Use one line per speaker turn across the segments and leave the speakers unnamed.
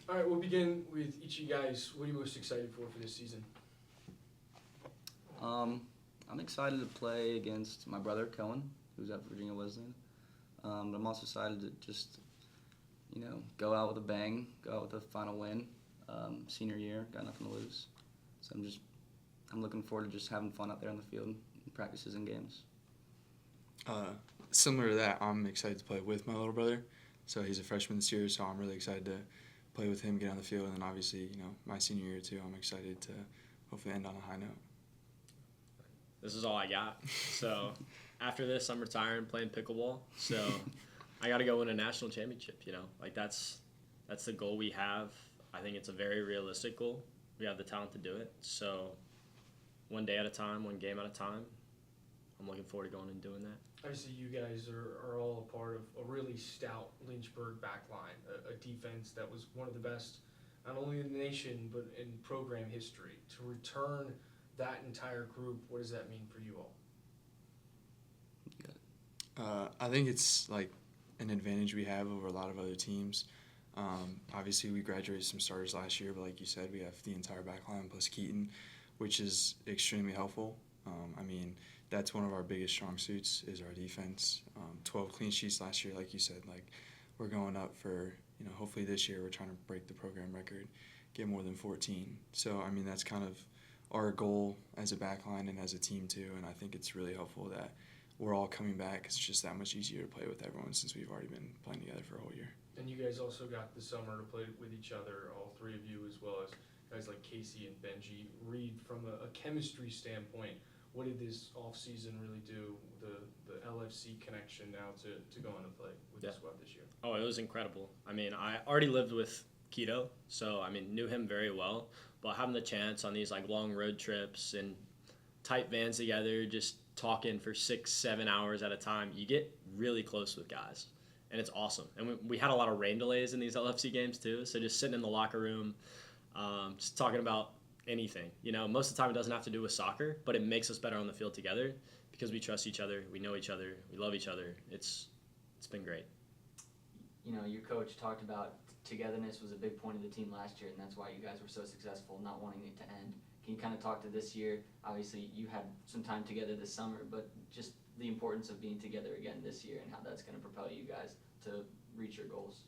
All right, we'll begin with each of you guys. What are you most excited for this season?
I'm excited to play against my brother Cohen, who's at Virginia Wesleyan. But I'm also excited to just, go out with a bang, go out with a final win. Senior year, got nothing to lose. So I'm looking forward to just having fun out there on the field, in practices and games.
Similar to that, I'm excited to play with my little brother. So he's a freshman this year, so I'm really excited to play with him, get on the field, and then obviously, my senior year too. I'm excited to hopefully end on a high note.
This is all I got. So after this, I'm retiring playing pickleball. So I got to go win a national championship. That's the goal we have. I think it's a very realistic goal. We have the talent to do it. So one day at a time, one game at a time. I'm looking forward to going and doing that.
Obviously, you guys are all a part of a really stout Lynchburg backline, a defense that was one of the best, not only in the nation, but in program history. To return that entire group, what does that mean for you all?
I think it's like an advantage we have over a lot of other teams. Obviously, we graduated some starters last year, but like you said, we have the entire backline plus Keaton, which is extremely helpful. That's one of our biggest strong suits is our defense. 12 clean sheets last year, like you said. Like we're going up for, hopefully this year we're trying to break the program record, get more than 14. So that's kind of our goal as a backline and as a team too. And I think it's really helpful that we're all coming back. It's just that much easier to play with everyone since we've already been playing together for a whole year.
And you guys also got the summer to play with each other, all three of you, as well as guys like Casey and Benji. Reid, from a chemistry standpoint, what did this offseason really do, the LFC connection now to go on to play with the squad this year?
Oh, it was incredible. I already lived with Keto, so knew him very well. But having the chance on these long road trips and tight vans together, just talking for 6-7 hours at a time, you get really close with guys, and it's awesome. And we had a lot of rain delays in these LFC games too, so just sitting in the locker room, just talking about anything. Most of the time it doesn't have to do with soccer, but it makes us better on the field together because we trust each other, we know each other, we love each other. It's been great.
Your coach talked about togetherness was a big point of the team last year, and that's why you guys were so successful, not wanting it to end. Can you kind of talk to this year? Obviously, you had some time together this summer, but just the importance of being together again this year and how that's going to propel you guys to reach your goals.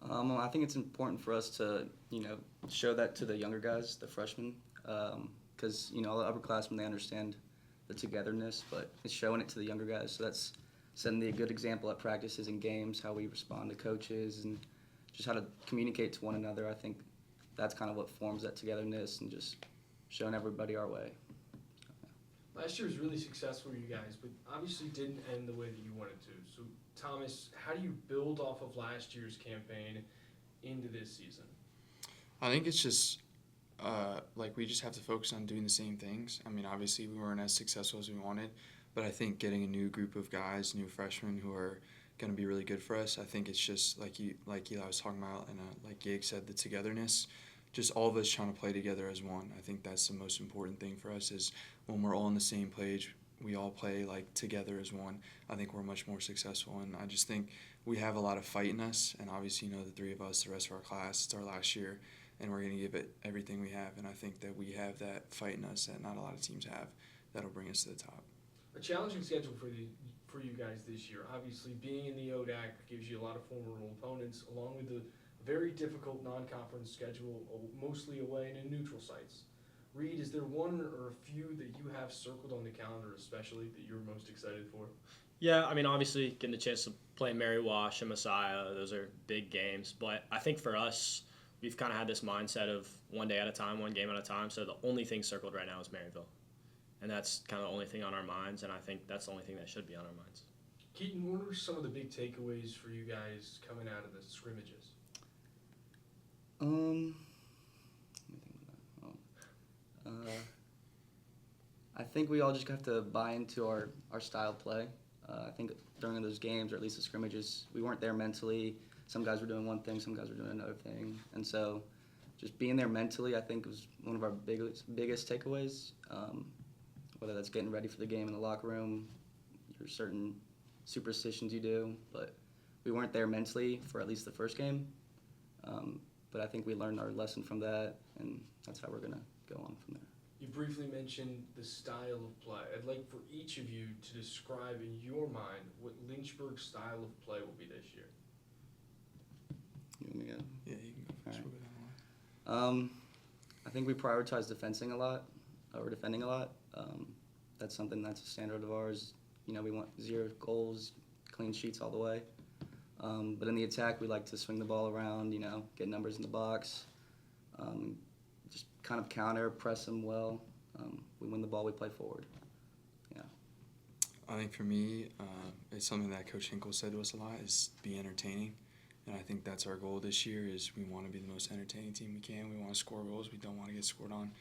I think it's important for us to, show that to the younger guys, the freshmen, because, the upperclassmen, they understand the togetherness, but it's showing it to the younger guys. So that's setting the good example at practices and games, how we respond to coaches, and just how to communicate to one another. I think that's kind of what forms that togetherness and just showing everybody our way.
Last year was really successful for you guys, but obviously didn't end the way that you wanted to. So, Thomas, how do you build off of last year's campaign into this season?
I think it's just we just have to focus on doing the same things. Obviously we weren't as successful as we wanted, but I think getting a new group of guys, new freshmen who are going to be really good for us. I think it's just like Eli was talking about, and like Gig said, the togetherness. Just all of us trying to play together as one. I think that's the most important thing for us is when we're all on the same page, we all play together as one. I think we're much more successful, and I just think we have a lot of fight in us. And obviously, the three of us, the rest of our class, it's our last year, and we're going to give it everything we have. And I think that we have that fight in us that not a lot of teams have. That'll bring us to the top.
A challenging schedule for you guys this year. Obviously, being in the ODAC gives you a lot of formidable opponents, along with the very difficult non-conference schedule, mostly away and in neutral sites. Reid, is there one or a few that you have circled on the calendar especially that you're most excited for?
Yeah, obviously getting the chance to play Mary Wash and Messiah, those are big games. But I think for us, we've kind of had this mindset of one day at a time, one game at a time. So the only thing circled right now is Maryville. And that's kind of the only thing on our minds, and I think that's the only thing that should be on our minds.
Keaton, what are some of the big takeaways for you guys coming out of the scrimmages?
Let me think about that. I think we all just have to buy into our style of play. I think during those games, or at least the scrimmages, we weren't there mentally. Some guys were doing one thing, some guys were doing another thing. And so just being there mentally, I think, was one of our biggest takeaways. Whether that's getting ready for the game in the locker room, your certain superstitions you do. But we weren't there mentally for at least the first game. But I think we learned our lesson from that, and that's how we're going to go on from there.
You briefly mentioned the style of play. I'd like for each of you to describe in your mind what Lynchburg's style of play will be this year.
You want me to go?
Yeah, you can go first.
Alright.
We'll go down the line.
I think we prioritize defending a lot, or defending a lot. That's something that's a standard of ours. You know, we want 0 goals, clean sheets all the way. But in the attack, we like to swing the ball around, you know, get numbers in the box, just kind of counter, press them well. We win the ball, we play forward. Yeah.
I think for me, it's something that Coach Hinkle said to us a lot, is be entertaining. And I think that's our goal this year, is we want to be the most entertaining team we can. We want to score goals. We don't want to get scored on.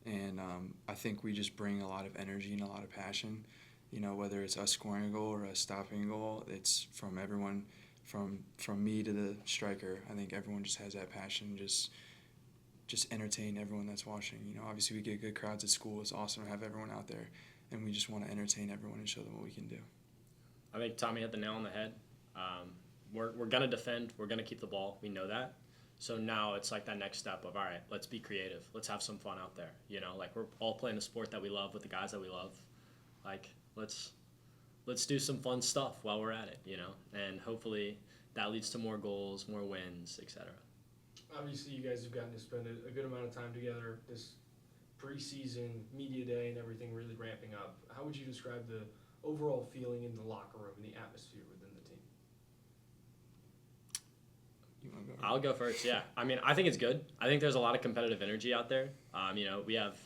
And I think we just bring a lot of energy and a lot of passion. You know, whether it's us scoring a goal or us stopping a goal, it's from everyone, from me to the striker. I think everyone just has that passion, just entertain everyone that's watching. You know, obviously we get good crowds at school. It's awesome to have everyone out there. And we just want to entertain everyone and show them what we can do.
I think Tommy hit the nail on the head. We're going to defend. We're going to keep the ball. We know that. So now it's like that next step of, all right, let's be creative. Let's have some fun out there. You know, like we're all playing the sport that we love with the guys that we love. Like, let's do some fun stuff while we're at it, you know, and hopefully that leads to more goals, more wins, etc.
Obviously, you guys have gotten to spend a good amount of time together. This preseason, media day, and everything really ramping up. How would you describe the overall feeling in the locker room and the atmosphere within the team?
You want to go?
I'll go first, yeah. I mean, I think it's good. I think there's a lot of competitive energy out there. You know, we have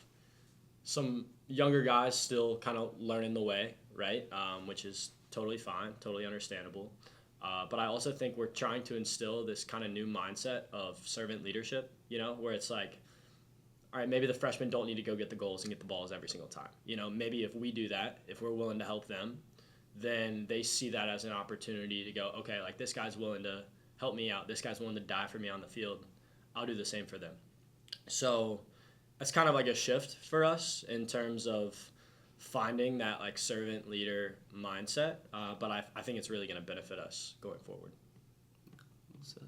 some younger guys still kind of learning the way, right, which is totally fine, totally understandable. But I also think we're trying to instill this kind of new mindset of servant leadership, you know, where it's like, all right, maybe the freshmen don't need to go get the goals and get the balls every single time. You know, maybe if we do that, if we're willing to help them, then they see that as an opportunity to go, okay, like this guy's willing to help me out. This guy's willing to die for me on the field. I'll do the same for them. So that's kind of like a shift for us in terms of finding that like servant leader mindset. But I think it's really going to benefit us going forward.
Well said.